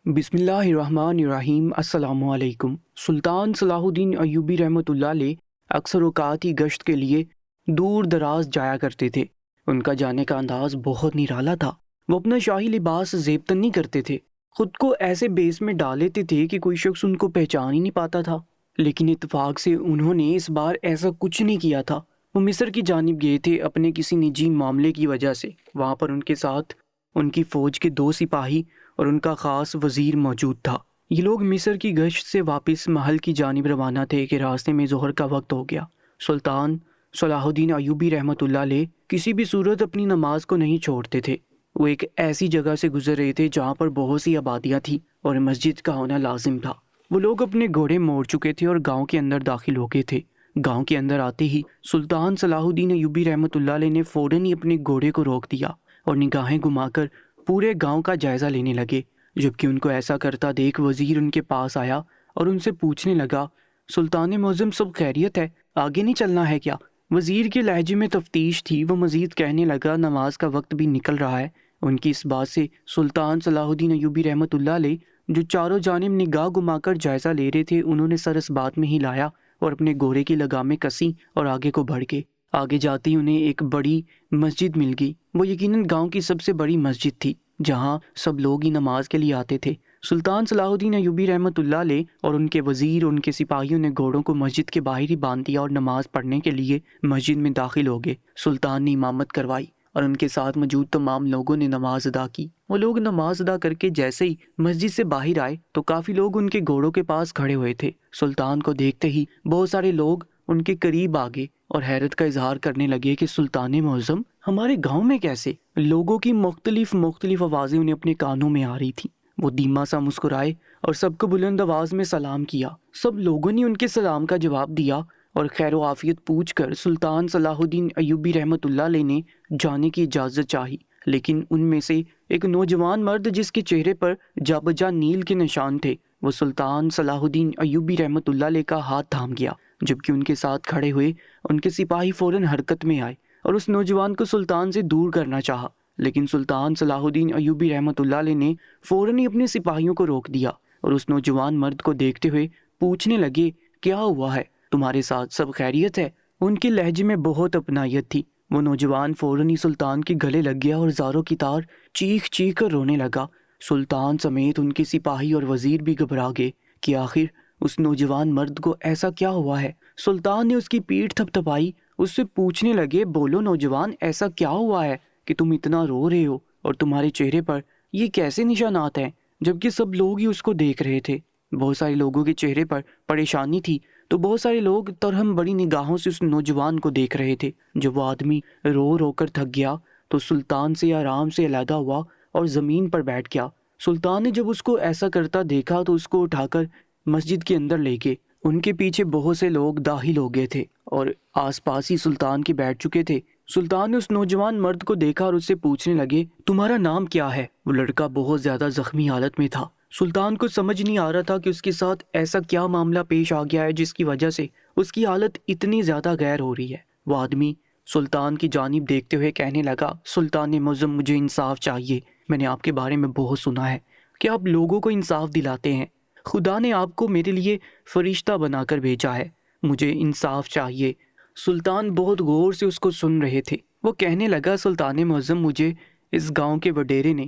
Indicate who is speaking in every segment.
Speaker 1: بسم اللہ الرحمن الرحیم۔ السلام علیکم۔ سلطان صلاح الدین ایوبی رحمۃ اللہ علیہ اکثر اوقات ہی گشت کے لیے دور دراز جایا کرتے تھے۔ ان کا جانے کا انداز بہت نرالا تھا۔ وہ اپنا شاہی لباس زیب نہیں کرتے تھے، خود کو ایسے بیس میں ڈال لیتے تھے کہ کوئی شخص ان کو پہچان ہی نہیں پاتا تھا۔ لیکن اتفاق سے انہوں نے اس بار ایسا کچھ نہیں کیا تھا۔ وہ مصر کی جانب گئے تھے اپنے کسی نجی معاملے کی وجہ سے۔ وہاں پر ان کے ساتھ ان کی فوج کے 2 سپاہی اور ان کا خاص وزیر موجود تھا۔ یہ لوگ مصر کی گشت سے واپس محل کی جانب روانہ تھے کہ راستے میں ظہر کا وقت ہو گیا۔ سلطان صلاح الدین ایوبی رحمۃ اللہ علیہ کسی بھی صورت اپنی نماز کو نہیں چھوڑتے تھے۔ وہ ایک ایسی جگہ سے گزر رہے تھے جہاں پر بہت سی آبادیاں تھیں اور مسجد کا ہونا لازم تھا۔ وہ لوگ اپنے گھوڑے موڑ چکے تھے اور گاؤں کے اندر داخل ہو گئے تھے۔ گاؤں کے اندر آتے ہی سلطان صلاح الدین ایوبی رحمۃ اللہ علیہ نے فوراً ہی اپنے گھوڑے کو روک دیا اور نگاہیں گھما کر پورے گاؤں کا جائزہ لینے لگے۔ جبکہ ان کو ایسا کرتا دیکھ وزیر ان کے پاس آیا اور ان سے پوچھنے لگا، سلطان معظم سب خیریت ہے؟ آگے نہیں چلنا ہے کیا؟ وزیر کے لہجے میں تفتیش تھی۔ وہ مزید کہنے لگا، نماز کا وقت بھی نکل رہا ہے۔ ان کی اس بات سے سلطان صلاح الدین ایوبی رحمۃ اللہ علیہ جو چاروں جانب نگاہ گھما کر جائزہ لے رہے تھے، انہوں نے سر اس بات میں ہی لایا اور اپنے گھوڑے کی لگامیں کسی اور آگے کو بڑھ گئے۔ آگے جاتے ہی انہیں ایک بڑی مسجد مل گئی۔ وہ یقیناً گاؤں کی سب سے بڑی مسجد تھی جہاں سب لوگ ہی نماز کے لیے آتے تھے۔ سلطان صلاح الدین ایوبی رحمۃ اللہ علیہ اور ان کے وزیر اور ان کے سپاہیوں نے گھوڑوں کو مسجد کے باہر ہی باندھ دیا اور نماز پڑھنے کے لیے مسجد میں داخل ہو گئے۔ سلطان نے امامت کروائی اور ان کے ساتھ موجود تمام لوگوں نے نماز ادا کی۔ وہ لوگ نماز ادا کر کے جیسے ہی مسجد سے باہر آئے تو کافی لوگ ان کے گھوڑوں کے پاس کھڑے ہوئے تھے۔ سلطان کو دیکھتے ہی بہت سارے لوگ ان کے قریب آ گئے اور حیرت کا اظہار کرنے لگے کہ سلطان معظم ہمارے گاؤں میں کیسے؟ لوگوں کی مختلف آوازیں انہیں اپنے کانوں میں آ رہی تھی۔ وہ دھیما سا مسکرائے اور سب کو بلند آواز میں سلام کیا۔ سب لوگوں نے ان کے سلام کا جواب دیا اور خیر و عافیت پوچھ کر سلطان صلاح الدین ایوبی رحمۃ اللہ علیہ نے جانے کی اجازت چاہی۔ لیکن ان میں سے ایک نوجوان مرد جس کے چہرے پر جا بجا نیل کے نشان تھے، وہ سلطان صلاح الدین ایوبی رحمۃ اللہ علیہ کا ہاتھ تھام گیا۔ جبکہ ان کے ساتھ کھڑے ہوئے ان کے سپاہی فوراً حرکت میں آئے اور اس نوجوان کو سلطان سے دور کرنا چاہا۔ لیکن سلطان صلاح الدین ایوبی رحمۃ اللہ علیہ نے فوراً ہی اپنے سپاہیوں کو روک دیا اور اس نوجوان مرد کو دیکھتے ہوئے پوچھنے لگے، کیا ہوا ہے؟ تمہارے ساتھ سب خیریت ہے؟ ان کے لہجے میں بہت اپنائیت تھی۔ وہ نوجوان فوراً ہی سلطان کے گلے لگ گیا اور زاروں کی طار چیخ چیخ کر رونے لگا۔ سلطان سمیت ان کے سپاہی اور وزیر بھی گھبرا گئے کہ آخر اس نوجوان مرد کو ایسا کیا ہوا ہے۔ سلطان نے اس کی پیٹھ تھپتھپائی، اس سے پوچھنے لگے، بولو نوجوان، ایسا کیا ہوا ہے کہ تم اتنا رو رہے ہو اور تمہارے چہرے پر یہ کیسے نشانات ہیں؟ جبکہ سب لوگ ہی اس کو دیکھ رہے تھے۔ بہت سارے لوگوں کے چہرے پر پریشانی تھی تو بہت سارے لوگ ترہم بڑی نگاہوں سے اس نوجوان کو دیکھ رہے تھے۔ جب وہ آدمی رو رو کر تھک گیا تو سلطان سے آرام سے علیحدہ ہوا اور زمین پر بیٹھ گیا۔ سلطان نے جب اس کو ایسا کرتا دیکھا تو اس کو اٹھا کر مسجد کے اندر لے گئے۔ ان کے پیچھے بہت سے لوگ داخل ہو گئے تھے اور آس پاس ہی سلطان کے بیٹھ چکے تھے۔ سلطان نے اس نوجوان مرد کو دیکھا اور اس سے پوچھنے لگے، تمہارا نام کیا ہے؟ وہ لڑکا بہت زیادہ زخمی حالت میں تھا۔ سلطان کو سمجھ نہیں آ رہا تھا کہ اس کے ساتھ ایسا کیا معاملہ پیش آ گیا ہے جس کی وجہ سے اس کی حالت اتنی زیادہ غیر ہو رہی ہے۔ وہ آدمی سلطان کی جانب دیکھتے ہوئے کہنے لگا، سلطان معظم، مجھے انصاف چاہیے۔ میں نے آپ کے بارے میں بہت سنا ہے کہ آپ لوگوں کو انصاف دلاتے ہیں۔ خدا نے آپ کو میرے لیے فرشتہ بنا کر بھیجا ہے، مجھے انصاف چاہیے۔ سلطان بہت غور سے اس کو سن رہے تھے۔ وہ کہنے لگا، سلطان معظم، مجھے اس گاؤں کے وڈیرے نے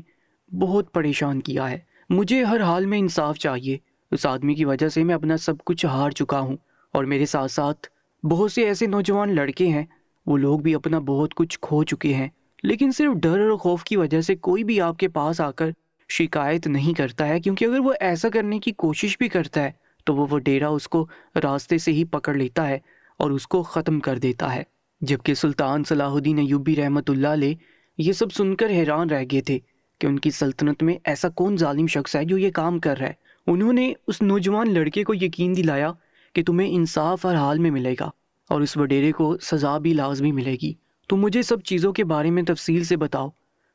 Speaker 1: بہت پریشان کیا ہے، مجھے ہر حال میں انصاف چاہیے۔ اس آدمی کی وجہ سے میں اپنا سب کچھ ہار چکا ہوں اور میرے ساتھ ساتھ بہت سے ایسے نوجوان لڑکے ہیں، وہ لوگ بھی اپنا بہت کچھ کھو چکے ہیں، لیکن صرف ڈر اور خوف کی وجہ سے کوئی بھی آپ کے پاس آ کر شکایت نہیں کرتا ہے، کیونکہ اگر وہ ایسا کرنے کی کوشش بھی کرتا ہے تو وہ وڈیرا اس کو راستے سے ہی پکڑ لیتا ہے اور اس کو ختم کر دیتا ہے۔ جبکہ سلطان صلاح الدین ایوبی رحمۃ اللہ علیہ یہ سب سن کر حیران رہ گئے تھے کہ ان کی سلطنت میں ایسا کون ظالم شخص ہے جو یہ کام کر رہا ہے۔ انہوں نے اس نوجوان لڑکے کو یقین دلایا کہ تمہیں انصاف ہر حال میں ملے گا اور اس وڈیرے کو سزا بھی لازمی ملے گی، تو مجھے سب چیزوں کے بارے میں تفصیل سے بتاؤ۔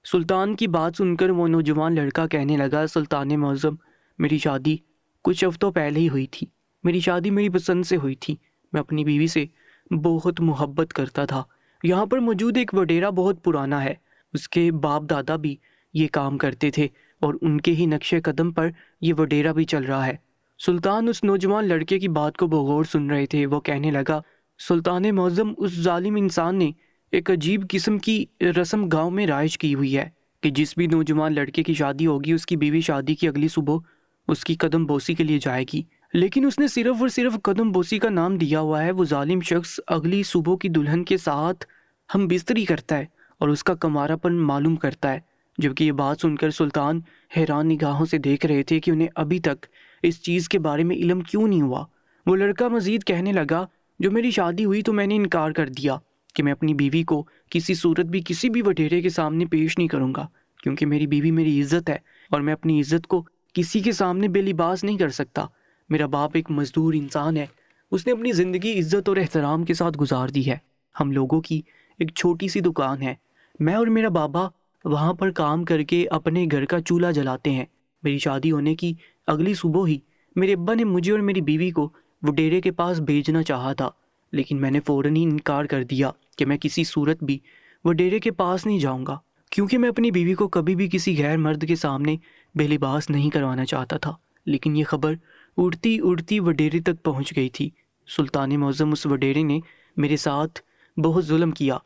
Speaker 1: سلطان کی بات سن کر وہ نوجوان لڑکا کہنے لگا، سلطان معظم، میری شادی کچھ ہفتوں پہلے ہی ہوئی تھی۔ میری شادی میری پسند سے ہوئی تھی۔ میں اپنی بیوی سے بہت محبت کرتا تھا۔ یہاں پر موجود ایک وڈیرا بہت پرانا ہے، اس کے باپ دادا بھی یہ کام کرتے تھے اور ان کے ہی نقش قدم پر یہ وڈیرا بھی چل رہا ہے۔ سلطان اس نوجوان لڑکے کی بات کو بغور سن رہے تھے۔ وہ کہنے لگا، سلطان معظم، اس ظالم انسان نے ایک عجیب قسم کی رسم گاؤں میں رائج کی ہوئی ہے کہ جس بھی نوجوان لڑکے کی شادی ہوگی اس کی بیوی شادی کی اگلی صبح اس کی قدم بوسی کے لیے جائے گی، لیکن اس نے صرف اور صرف قدم بوسی کا نام دیا ہوا ہے۔ وہ ظالم شخص اگلی صبح کی دلہن کے ساتھ ہم بستری کرتا ہے اور اس کا کمارا پن معلوم کرتا ہے۔ جبکہ یہ بات سن کر سلطان حیران نگاہوں سے دیکھ رہے تھے کہ انہیں ابھی تک اس چیز کے بارے میں علم کیوں نہیں ہوا۔ وہ لڑکا مزید کہنے لگا، جو میری شادی ہوئی تو میں نے انکار کر دیا کہ میں اپنی بیوی کو کسی صورت بھی کسی بھی وڈیرے کے سامنے پیش نہیں کروں گا، کیونکہ میری بیوی میری عزت ہے اور میں اپنی عزت کو کسی کے سامنے بے لباس نہیں کر سکتا۔ میرا باپ ایک مزدور انسان ہے، اس نے اپنی زندگی عزت اور احترام کے ساتھ گزار دی ہے۔ ہم لوگوں کی ایک چھوٹی سی دکان ہے، میں اور میرا بابا وہاں پر کام کر کے اپنے گھر کا چولہا جلاتے ہیں۔ میری شادی ہونے کی اگلی صبح ہی میرے ابا نے مجھے اور میری بیوی کو وڈیرے کے پاس بھیجنا چاہا تھا، لیکن میں نے فوراً ہی انکار کر دیا کہ میں کسی صورت بھی وڈیرے کے پاس نہیں جاؤں گا، کیونکہ میں اپنی بیوی کو کبھی بھی کسی غیر مرد کے سامنے بے لباس نہیں کروانا چاہتا تھا۔ لیکن یہ خبر اڑتی اڑتی وڈیرے تک پہنچ گئی تھی۔ سلطان معظم، اس وڈیرے نے میرے ساتھ بہت ظلم کیا۔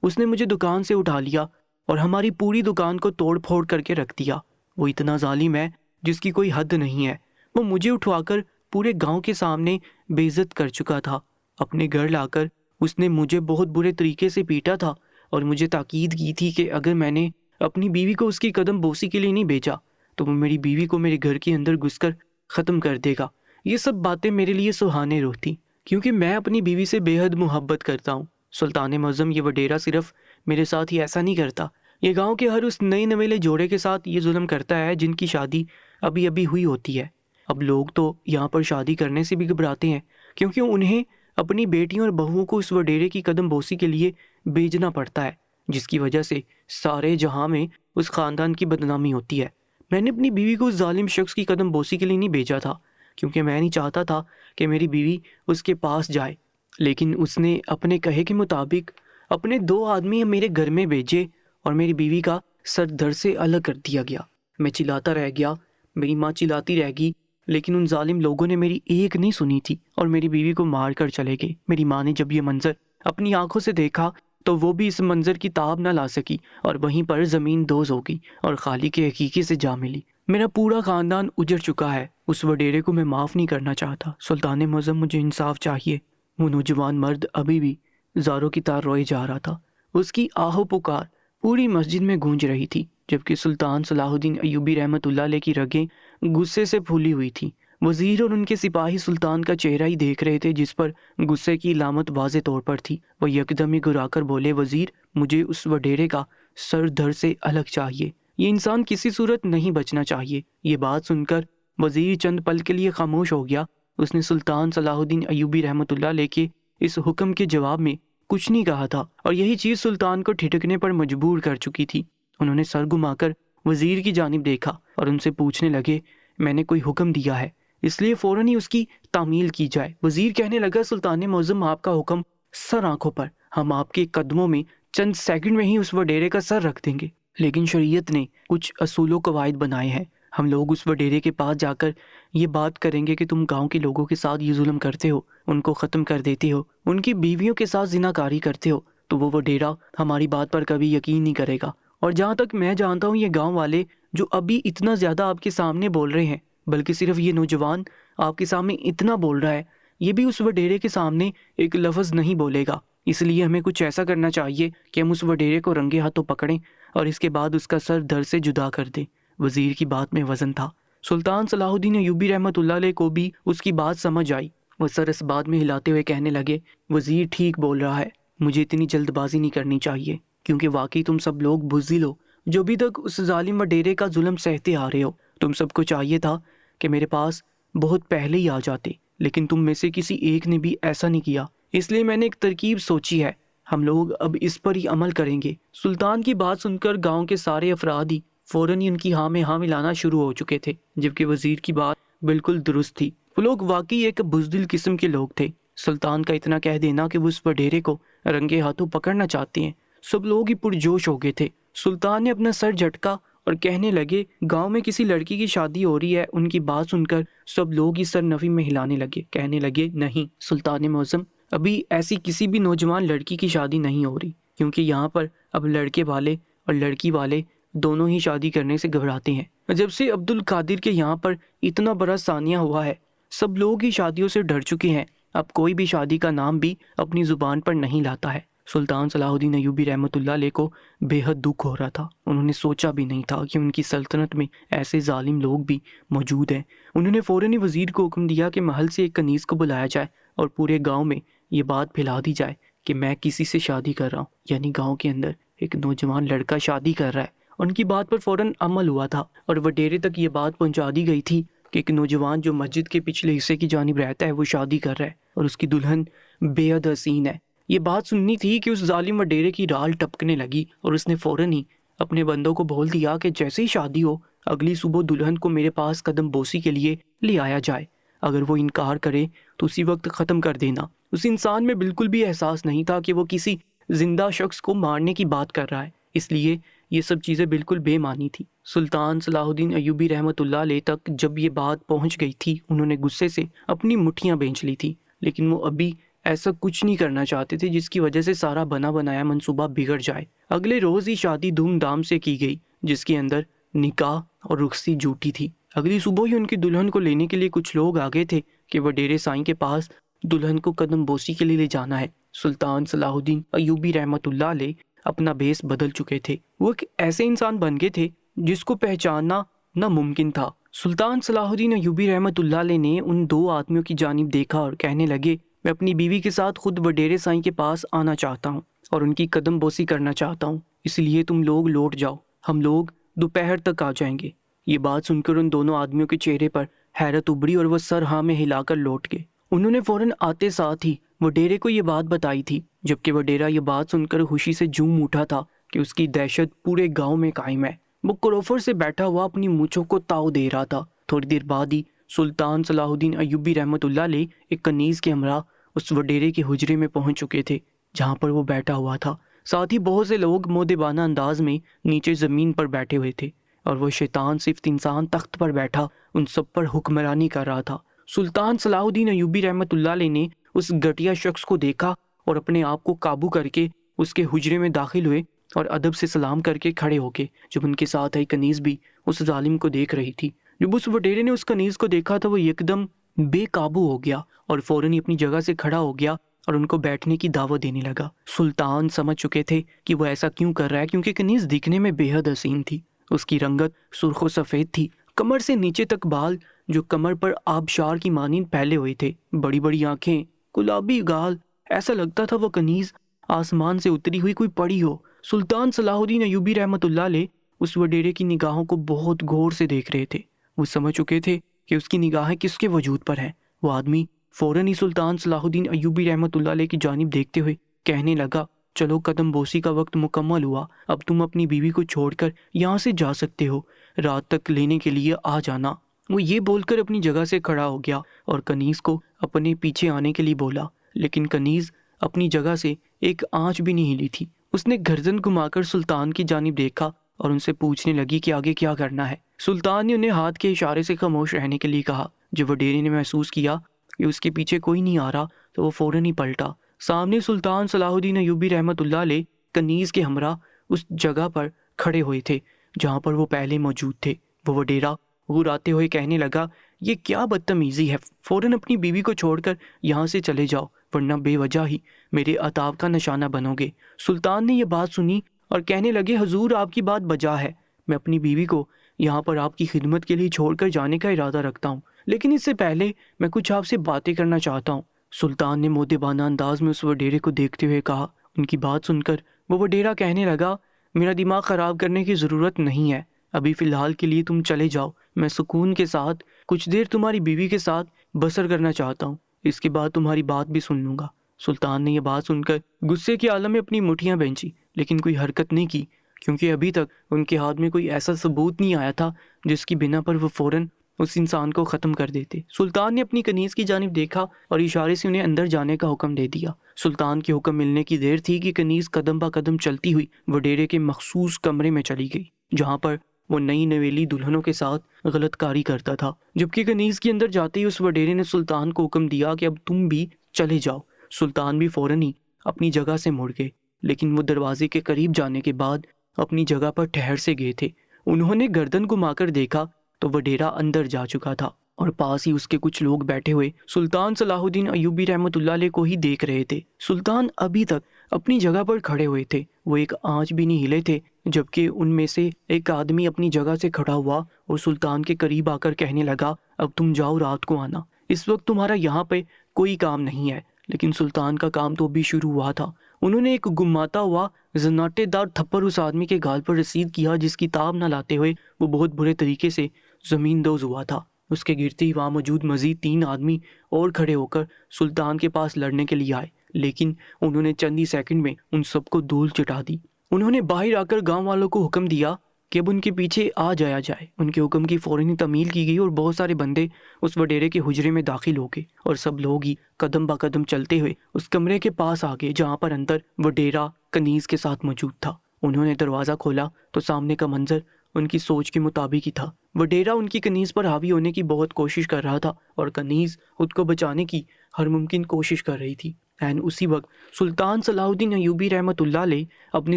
Speaker 1: اس نے مجھے دکان سے اٹھا لیا اور ہماری پوری دکان کو توڑ پھوڑ کر کے رکھ دیا۔ وہ اتنا ظالم ہے جس کی کوئی حد نہیں ہے۔ وہ مجھے اٹھوا کر پورے گاؤں کے سامنے بے عزت کر چکا تھا۔ اپنے گھر لا کر اس نے مجھے بہت برے طریقے سے پیٹا تھا اور مجھے تاکید کی تھی کہ اگر میں نے اپنی بیوی کو اس کی قدم بوسی کے لیے نہیں بھیجا تو وہ میری بیوی کو میرے گھر کے اندر گھس کر ختم کر دے گا۔ یہ سب باتیں میرے لیے سہانے روح تھی، کیونکہ میں اپنی بیوی سے بے حد محبت کرتا ہوں۔ سلطان معظم، یہ وڈیرا صرف میرے ساتھ ہی ایسا نہیں کرتا، یہ گاؤں کے ہر اس نئے نویلے جوڑے کے ساتھ یہ ظلم کرتا ہے جن کی شادی ابھی ابھی ہوئی ہوتی ہے۔ اب لوگ تو یہاں پر شادی کرنے سے بھی گھبراتے ہیں، کیونکہ انہیں اپنی بیٹیوں اور بہوؤں کو اس وڈیرے کی قدم بوسی کے لیے بھیجنا پڑتا ہے، جس کی وجہ سے سارے جہاں میں اس خاندان کی بدنامی ہوتی ہے۔ میں نے اپنی بیوی کو اس ظالم شخص کی قدم بوسی کے لیے نہیں بھیجا تھا، کیونکہ میں نہیں چاہتا تھا کہ میری بیوی اس کے پاس جائے، لیکن اس نے اپنے کہے کے مطابق اپنے 2 آدمی میرے گھر میں بھیجے اور میری بیوی کا سر دھڑ سے الگ کر دیا گیا۔ میں چلاتا رہ گیا، میری ماں چلاتی رہ گئی، لیکن ان ظالم لوگوں نے میری ایک نہیں سنی تھی اور میری بیوی کو مار کر چلے گئے۔ میری ماں نے جب یہ منظر اپنی آنکھوں سے دیکھا تو وہ بھی اس منظر کی تاب نہ لا سکی اور وہیں پر زمین دوز ہو گئی اور خالق کے حقیقی سے جا ملی۔ میرا پورا خاندان اجڑ چکا ہے، اس وڈیرے کو میں معاف نہیں کرنا چاہتا۔ سلطان معظم، مجھے انصاف چاہیے۔ وہ نوجوان مرد ابھی بھی زاروں کی طرح روئے جا رہا تھا۔ اس کی آہو پکار پوری مسجد میں گونج رہی تھی، جبکہ سلطان صلاح الدین ایوبی رحمۃ اللہ علیہ کی رگیں غصے سے پھولی ہوئی تھی۔ وزیر اور ان کے سپاہی سلطان کا چہرہ ہی دیکھ رہے تھے، جس پر غصے کی علامت واضح طور پر تھی۔ وہ یکدم ہی گھبرا کر بولے، وزیر، مجھے اس وڈیرے کا سر دھڑ سے الگ چاہیے، یہ انسان کسی صورت نہیں بچنا چاہیے۔ یہ بات سن کر وزیر چند پل کے لیے خاموش ہو گیا۔ اس نے سلطان صلاح الدین ایوبی رحمۃ اللہ علیہ کے اس حکم کے جواب میں کچھ نہیں کہا تھا، اور یہی چیز سلطان کو ٹھٹکنے پر مجبور کر چکی تھی۔ انہوں نے سر گھما کر وزیر کی جانب دیکھا اور ان سے پوچھنے لگے، میں نے کوئی حکم دیا ہے، اس لیے فوراً ہی اس کی تعمیل کی جائے۔ وزیر کہنے لگا، سلطان معظم، آپ کا حکم سر آنکھوں پر، ہم آپ کے قدموں میں چند سیکنڈ میں ہی اس وڈیرے کا سر رکھ دیں گے، لیکن شریعت نے کچھ اصول و قواعد بنائے ہیں۔ ہم لوگ اس وڈیرے کے پاس جا کر یہ بات کریں گے کہ تم گاؤں کے لوگوں کے ساتھ یہ ظلم کرتے ہو، ان کو ختم کر دیتے ہو، ان کی بیویوں کے ساتھ زناکاری کرتے ہو، تو وہ وڈیرا ہماری بات پر کبھی یقین نہیں کرے گا۔ اور جہاں تک میں جانتا ہوں، یہ گاؤں والے جو ابھی اتنا زیادہ آپ کے سامنے بول رہے ہیں، بلکہ صرف یہ نوجوان آپ کے سامنے اتنا بول رہا ہے، یہ بھی اس وڈیرے کے سامنے ایک لفظ نہیں بولے گا۔ اس لیے ہمیں کچھ ایسا کرنا چاہیے کہ ہم اس وڈیرے کو رنگے ہاتھوں پکڑیں اور اس کے بعد اس کا سر دھڑ سے جدا کر دیں۔ وزیر کی بات میں وزن تھا۔ سلطان صلاح الدین ایوبی رحمۃ اللہ علیہ کو بھی اس کی بات سمجھ آئی۔ وہ سر اس بات میں ہلاتے ہوئے کہنے لگے، وزیر ٹھیک بول رہا ہے، مجھے اتنی جلد بازی نہیں کرنی چاہیے، کیونکہ واقعی تم سب لوگ بزدل ہو جو ابھی تک اس ظالم وڈیرے کا ظلم سہتے آ رہے ہو۔ تم سب کو چاہیے تھا کہ میرے پاس بہت پہلے ہی آ جاتے، لیکن تم میں سے کسی ایک نے بھی ایسا نہیں کیا۔ اس لیے میں نے ایک ترکیب سوچی ہے، ہم لوگ اب اس پر ہی عمل کریں گے۔ سلطان کی بات سن کر گاؤں کے سارے افراد ہی فوراً ہی ان کی ہاں میں ہاں ملانا شروع ہو چکے تھے، جبکہ وزیر کی بات بالکل درست تھی۔ وہ لوگ واقعی ایک بزدل قسم کے لوگ تھے۔ سلطان کا اتنا کہہ دینا کہ وہ اس وڈیرے کو رنگے ہاتھوں پکڑنا چاہتے ہیں، سب لوگ ہی پرجوش ہو گئے تھے۔ سلطان نے اپنا سر جھٹکا اور کہنے لگے گاؤں میں کسی لڑکی کی شادی ہو رہی ہے۔ ان کی بات سن کر سب لوگ اس سر نفی میں ہلانے لگے، کہنے لگے نہیں سلطان معظم، ابھی ایسی کسی بھی نوجوان لڑکی کی شادی نہیں ہو رہی، کیونکہ یہاں پر اب لڑکے والے اور لڑکی والے دونوں ہی شادی کرنے سے گھبراتے ہیں۔ جب سے عبد القادر کے یہاں پر اتنا بڑا سانیہ ہوا ہے، سب لوگ ہی شادیوں سے ڈر چکے ہیں، اب کوئی بھی شادی کا نام بھی اپنی زبان پر نہیں لاتا ہے۔ سلطان صلاح الدین ایوبی رحمۃ اللہ علیہ کو بے حد دکھ ہو رہا تھا۔ انہوں نے سوچا بھی نہیں تھا کہ ان کی سلطنت میں ایسے ظالم لوگ بھی موجود ہیں۔ انہوں نے فوراً ہی وزیر کو حکم دیا کہ محل سے ایک کنیز کو بلایا جائے اور پورے گاؤں میں یہ بات پھیلا دی جائے کہ میں کسی سے شادی کر رہا ہوں، یعنی گاؤں کے اندر ایک نوجوان لڑکا شادی کر رہا ہے۔ ان کی بات پر فوراً عمل ہوا تھا اور وڈیرے تک یہ بات پہنچا دی گئی تھی کہ ایک نوجوان جو مسجد کے پچھلے حصے کی جانب رہتا ہے وہ شادی کر رہا ہے اور اس کی دلہن بے حد حسین ہے۔ یہ بات سننی تھی کہ اس ظالم وڈیرے کی رال ٹپکنے لگی اور اس نے فوراً ہی اپنے بندوں کو بول دیا کہ جیسے ہی شادی ہو اگلی صبح دلہن کو میرے پاس قدم بوسی کے لیے لے آیا جائے، اگر وہ انکار کرے تو اسی وقت ختم کر دینا۔ اس انسان میں بالکل بھی احساس نہیں تھا کہ وہ کسی زندہ شخص کو مارنے کی بات کر رہا ہے، اس لیے یہ سب چیزیں بالکل بے معنی تھی۔ سلطان صلاح الدین ایوبی رحمۃ اللہ علیہ تک جب یہ بات پہنچ گئی تھی، انہوں نے غصے سے اپنی مٹھیاں بھینچ لی تھی، لیکن وہ ابھی ایسا کچھ نہیں کرنا چاہتے تھے جس کی وجہ سے سارا بنا بنایا منصوبہ بگڑ جائے۔ اگلے روز ہی شادی دھوم دھام سے کی گئی، جس کے اندر نکاح اور رخصتی جھوٹی تھی۔ اگلی صبح ہی ان کی دلہن کو لینے کے لیے کچھ لوگ آ گئے تھے کہ وڈیرے سائیں کے پاس دلہن کو قدم بوسی کے لیے لے جانا ہے۔ سلطان صلاح الدین ایوبی رحمۃ اللہ علیہ اپنا بیس بدل چکے تھے، وہ ایک ایسے انسان بن گئے تھے جس کو پہچاننا ناممکن تھا۔ سلطان صلاح الدین ایوبی رحمۃ اللہ علیہ نے ان دو آدمیوں کی جانب دیکھا اور کہنے لگے میں اپنی بیوی کے ساتھ خود وڈیرے سائیں کے پاس آنا چاہتا ہوں اور ان کی قدم بوسی کرنا چاہتا ہوں، اس لیے تم لوگ لوٹ جاؤ، ہم لوگ دوپہر تک آ جائیں گے۔ یہ بات سن کر ان دونوں آدمیوں کے چہرے پر حیرت ابھری اور وہ سر ہاں میں ہلا کر لوٹ گئے۔ انہوں نے فوراً آتے ساتھ ہی وڈیرے کو یہ بات بتائی تھی، جبکہ وڈیرا یہ بات سن کر خوشی سے جھوم اٹھا تھا کہ اس کی دہشت پورے گاؤں میں قائم ہے۔ وہ کروفر سے بیٹھا ہوا اپنی مونچھوں کو تاؤ دے رہا تھا۔ تھوڑی دیر بعد ہی سلطان صلاح الدین ایوبی رحمۃ اللہ علیہ ایک کنیز کے ہمراہ اس وڈیرے کے حجرے میں پہنچ چکے تھے جہاں پر وہ بیٹھا ہوا تھا۔ ساتھ ہی بہت سے لوگ مودبانہ انداز میں نیچے زمین پر بیٹھے ہوئے تھے اور وہ شیطان صفت انسان تخت پر بیٹھا ان سب پر حکمرانی کر رہا تھا۔ سلطان صلاح الدین ایوبی رحمۃ اللہ علیہ نے اس گھٹیا شخص کو دیکھا اور اپنے آپ کو قابو کر کے اس کے حجرے میں داخل ہوئے اور ادب سے سلام کر کے کھڑے ہو گئے۔ جب ان کے ساتھ آئی کنیز بھی اس ظالم کو دیکھ رہی تھی۔ جب اس وڈیرے نے اس کنیز کو دیکھا تو وہ یکدم بے قابو ہو گیا اور فوراً ہی اپنی جگہ سے کھڑا ہو گیا اور ان کو بیٹھنے کی دعوت دینے لگا۔ سلطان سمجھ چکے تھے کہ وہ ایسا کیوں کر رہا ہے، کیونکہ کنیز دکھنے میں بے حد حسین تھی۔ اس کی رنگت سرخ و سفید تھی، کمر سے نیچے تک بال جو کمر پر آبشار کی مانند پھیلے ہوئے تھے، بڑی بڑی آنکھیں، گلابی گال، ایسا لگتا تھا وہ کنیز آسمان سے اتری ہوئی کوئی پری ہو۔ سلطان صلاح الدین ایوبی رحمۃ اللہ علیہ اس وڈیرے کی نگاہوں کو بہت غور سے دیکھ رہے تھے۔ وہ سمجھ چکے تھے کہ اس کی نگاہیں کس کے وجود پر ہیں۔ وہ آدمی فوراً ہی سلطان صلاح الدین ایوبی رحمۃ اللہ علیہ کی جانب دیکھتے ہوئے کہنے لگا چلو قدم بوسی کا وقت مکمل ہوا، اب تم اپنی بیوی کو چھوڑ کر یہاں سے جا سکتے ہو، رات تک لینے کے لیے آ جانا۔ وہ یہ بول کر اپنی جگہ سے کھڑا ہو گیا اور کنیز کو اپنے پیچھے آنے کے لیے بولا، لیکن کنیز اپنی جگہ سے ایک آنچ بھی نہیں ہلی تھی۔ اس نے گردن گھما کر سلطان کی جانب دیکھا اور ان سے پوچھنے لگی کہ آگے کیا کرنا ہے۔ سلطان نے انہیں ہاتھ کے اشارے سے خاموش رہنے کے لیے کہا۔ جب وڈیرے نے محسوس کیا کہ اس کے پیچھے کوئی نہیں آ رہا تو وہ فوراً ہی پلٹا۔ سامنے سلطان صلاح الدین ایوبی رحمۃ اللہ علیہ کنیز کے ہمراہ اس جگہ پر کھڑے ہوئے تھے جہاں پر وہ پہلے موجود تھے۔ وہ وڈیرا غراتے ہوئے کہنے لگا یہ کیا بدتمیزی ہے، فوراً اپنی بیوی کو چھوڑ کر یہاں سے چلے جاؤ ورنہ بے وجہ ہی میرے عتاب کا نشانہ بنو گے۔ سلطان نے یہ بات سنی اور کہنے لگے حضور آپ کی بات بجا ہے، میں اپنی بیوی کو یہاں پر آپ کی خدمت کے لیے چھوڑ کر جانے کا ارادہ رکھتا ہوں، لیکن اس سے پہلے میں کچھ آپ سے باتیں کرنا چاہتا ہوں۔ سلطان نے مودبانہ انداز میں اس وڈیرے کو دیکھتے ہوئے کہا۔ ان کی بات سن کر وہ وڈیرا کہنے لگا میرا دماغ خراب کرنے کی ضرورت نہیں ہے، ابھی فی الحال کے لیے تم چلے جاؤ، میں سکون کے ساتھ کچھ دیر تمہاری بیوی کے ساتھ بسر کرنا چاہتا ہوں، اس کے بعد تمہاری بات بھی سن لوں گا۔ سلطان نے یہ بات سن کر غصے کے عالم میں اپنی مٹھیاں بھینچی لیکن کوئی حرکت نہیں کی، کیونکہ ابھی تک ان کے ہاتھ میں کوئی ایسا ثبوت نہیں آیا تھا جس کی بنا پر وہ فوراً اس انسان کو ختم کر دیتے۔ سلطان نے اپنی کنیز کی جانب دیکھا اور اشارے سے انہیں اندر جانے کا حکم دے دیا۔ سلطان کے حکم ملنے کی دیر تھی کہ کنیز قدم با قدم چلتی ہوئی وڈیرے کے مخصوص کمرے میں چلی گئی جہاں پر وہ نئی نویلی دلہنوں کے ساتھ غلط کاری کرتا تھا، جبکہ کنیز کے اندر جاتے ہی اس وڈیرے نے سلطان کو حکم دیا کہ اب تم بھی چلے جاؤ۔ سلطان بھی فوراً ہی اپنی جگہ سے مڑ گئے، لیکن وہ دروازے کے قریب جانے کے بعد اپنی جگہ پر ٹھہر سے گئے تھے۔ انہوں نے گردن گھما کر دیکھا تو وڈیرا اندر جا چکا تھا اور پاس ہی اس کے کچھ لوگ بیٹھے ہوئے سلطان صلاح الدین ایوبی رحمۃ اللہ علیہ کو ہی دیکھ رہے تھے۔ سلطان ابھی تک اپنی جگہ پر کھڑے ہوئے تھے، وہ ایک آنچ بھی نہیں ہلے تھے، جبکہ ان میں سے ایک آدمی اپنی جگہ سے کھڑا ہوا اور سلطان کے قریب آ کر کہنے لگا، اب تم جاؤ، رات کو آنا، اس وقت تمہارا یہاں پہ کوئی کام نہیں ہے۔ لیکن سلطان کا کام تو ابھی شروع ہوا تھا۔ انہوں نے ایک گماتا ہوا زناٹے دار تھپڑ اس آدمی کے گال پر رسید کیا، جس کی تاب نہ لاتے ہوئے وہ بہت برے طریقے سے زمین دوز ہوا تھا۔ اس کے گرتے ہی وہاں موجود مزید 3 آدمی اور کھڑے ہو کر سلطان کے پاس لڑنے کے لیے آئے، لیکن انہوں نے چند ہی سیکنڈ میں ان سب کو دھول چٹا دی۔ انہوں نے باہر آ کر گاؤں والوں کو حکم دیا کہ اب ان کے پیچھے آ جایا جائے۔ ان کے حکم کی فوراً تعمیل کی گئی اور بہت سارے بندے اس وڈیرے کے حجرے میں داخل ہو گئے اور سب لوگ ہی قدم با قدم چلتے ہوئے اس کمرے کے پاس آ گئے جہاں پر اندر وڈیرا کنیز کے ساتھ موجود تھا۔ انہوں نے دروازہ کھولا تو سامنے کا منظر ان کی سوچ کے مطابق ہی تھا۔ وڈیرا ان کی کنیز پر حاوی ہونے کی بہت کوشش کر رہا تھا اور کنیز خود کو بچانے کی ہر ممکن کوشش کر رہی تھی۔ اسی وقت سلطان صلاح الدین ایوبی رحمۃ اللہ علیہ اپنے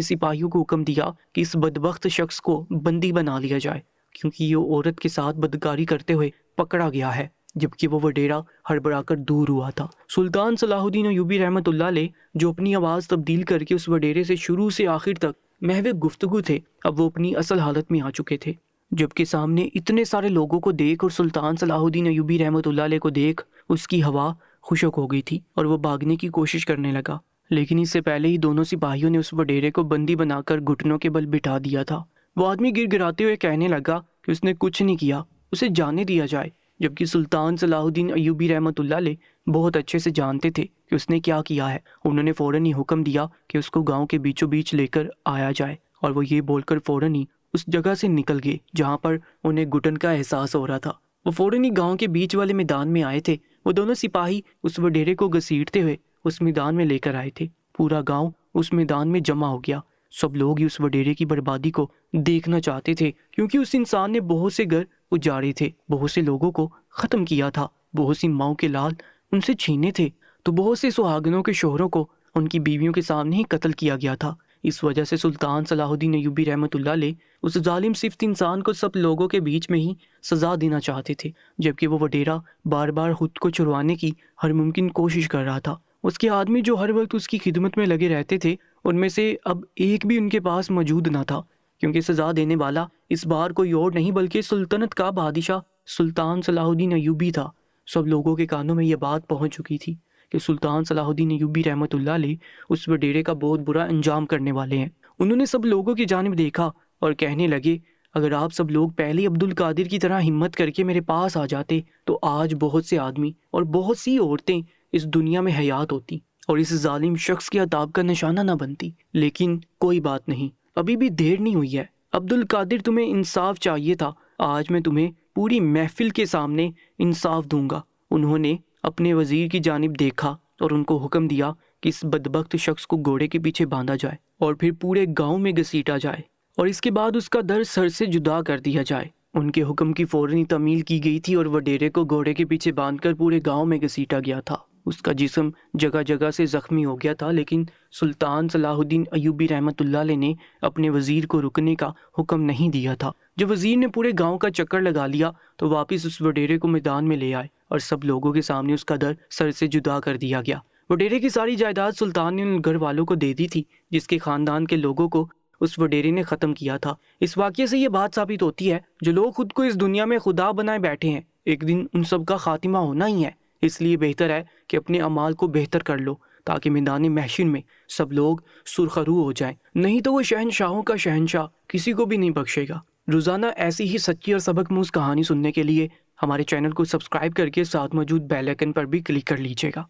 Speaker 1: سپاہیوں کو حکم دیا کہ اس بدبخت شخص کو بندی بنا لیا جائے، کیونکہ یہ عورت کے ساتھ بدکاری کرتے ہوئے پکڑا گیا ہے، جبکہ وہ وڈیرا ہڑبڑا کر دور ہوا تھا۔ سلطان صلاح الدین ایوبی رحمۃ اللہ علیہ جو اپنی آواز تبدیل کر کے اس وڈیرے سے شروع سے آخر تک محو گفتگو تھے، اب وہ اپنی اصل حالت میں آ چکے تھے، جبکہ سامنے اتنے سارے لوگوں کو دیکھ اور سلطان صلاح الدین ایوبی رحمۃ اللہ علیہ کو دیکھ اس کی ہوا خشک ہو گئی تھی اور وہ بھاگنے کی کوشش کرنے لگا، لیکن اس سے پہلے ہی دونوں سپاہیوں نے اس وڈیرے کو بندی بنا کر گھٹنوں کے بل بٹھا دیا تھا۔ وہ آدمی گر گراتے ہوئے کہنے لگا کہ اس نے کچھ نہیں کیا، اسے جانے دیا جائے، جبکہ سلطان صلاح الدین ایوبی رحمۃ اللہ علیہ بہت اچھے سے جانتے تھے کہ اس نے کیا کیا ہے۔ انہوں نے فوراً ہی حکم دیا کہ اس کو گاؤں کے بیچوں بیچ لے کر آیا جائے، اور وہ یہ بول کر فوراً ہی اس جگہ سے نکل گئے جہاں پر انہیں گھٹن کا احساس ہو رہا تھا۔ وہ فوراً ہی گاؤں کے بیچ والے میدان میں آئے تھے۔ وہ دونوں سپاہی اس وڈیرے کو گھسیٹتے ہوئے اس میدان میں لے کر آئے تھے۔ پورا گاؤں اس میدان میں جمع ہو گیا، سب لوگ ہی اس وڈیرے کی بربادی کو دیکھنا چاہتے تھے، کیونکہ اس انسان نے بہت سے گھر اجاڑے تھے، بہت سے لوگوں کو ختم کیا تھا، بہت سی ماؤں کے لال ان سے چھینے تھے، تو بہت سے سہاگنوں کے شوہروں کو ان کی بیویوں کے سامنے ہی قتل کیا گیا تھا۔ اس وجہ سے سلطان صلاح الدین ایوبی رحمۃ اللہ علیہ اس ظالم صفت انسان کو سب لوگوں کے بیچ میں ہی سزا دینا چاہتے تھے، جبکہ وہ وڈیرا بار بار خود کو چھڑوانے کی ہر ممکن کوشش کر رہا تھا۔ اس کے آدمی جو ہر وقت اس کی خدمت میں لگے رہتے تھے، ان میں سے اب ایک بھی ان کے پاس موجود نہ تھا، کیونکہ سزا دینے والا اس بار کوئی اور نہیں بلکہ سلطنت کا بادشاہ سلطان صلاح الدین ایوبی تھا۔ سب لوگوں کے کانوں میں یہ بات پہنچ چکی تھی کہ سلطان صلاح الدین ایوبی رحمۃ اللہ علیہ اس وڈیرے کا بہت برا انجام کرنے والے ہیں۔ انہوں نے سب لوگوں کی جانب دیکھا اور کہنے لگے، اگر آپ سب لوگ پہلے عبد القادر کی طرح ہمت کر کے میرے پاس آ جاتے تو آج بہت سے آدمی اور بہت سی عورتیں اس دنیا میں حیات ہوتی اور اس ظالم شخص کے عذاب کا نشانہ نہ بنتی۔ لیکن کوئی بات نہیں، ابھی بھی دیر نہیں ہوئی ہے۔ عبد القادر، تمہیں انصاف چاہیے تھا، آج میں تمہیں پوری محفل کے سامنے انصاف دوں گا۔ انہوں نے اپنے وزیر کی جانب دیکھا اور ان کو حکم دیا کہ اس بدبخت شخص کو گھوڑے کے پیچھے باندھا جائے اور پھر پورے گاؤں میں گھسیٹا جائے، اور اس کے بعد اس کا در سر سے جدا کر دیا جائے۔ ان کے حکم کی فوراً تعمیل کی گئی تھی اور وڈیرے کو گھوڑے کے پیچھے باندھ کر پورے گاؤں میں گھسیٹا گیا تھا۔ اس کا جسم جگہ جگہ سے زخمی ہو گیا تھا، لیکن سلطان صلاح الدین ایوبی رحمۃ اللہ علیہ نے اپنے وزیر کو رکنے کا حکم نہیں دیا تھا۔ جب وزیر نے پورے گاؤں کا چکر لگا لیا تو واپس اس وڈیرے کو میدان میں لے آئے اور سب لوگوں کے سامنے اس کا در سر سے جدا کر دیا گیا۔ وڈیرے کی ساری جائیداد سلطان نے ان گھر والوں کو دے دی تھی جس کے خاندان کے لوگوں کو اس وڈیرے نے ختم کیا تھا۔ اس واقعے سے یہ بات ثابت ہوتی ہے، جو لوگ خود کو اس دنیا میں خدا بنائے بیٹھے ہیں، ایک دن ان سب کا خاتمہ ہونا ہی ہے۔ اس لیے بہتر ہے کہ اپنے اعمال کو بہتر کر لو تاکہ میدان محشر میں سب لوگ سرخرو ہو جائیں، نہیں تو وہ شہنشاہوں کا شہنشاہ کسی کو بھی نہیں بخشے گا۔ روزانہ ایسی ہی سچی اور سبق موز کہانی سننے کے لیے ہمارے چینل کو سبسکرائب کر کے ساتھ موجود بیل آئیکن پر بھی کلک کر لیجیے گا۔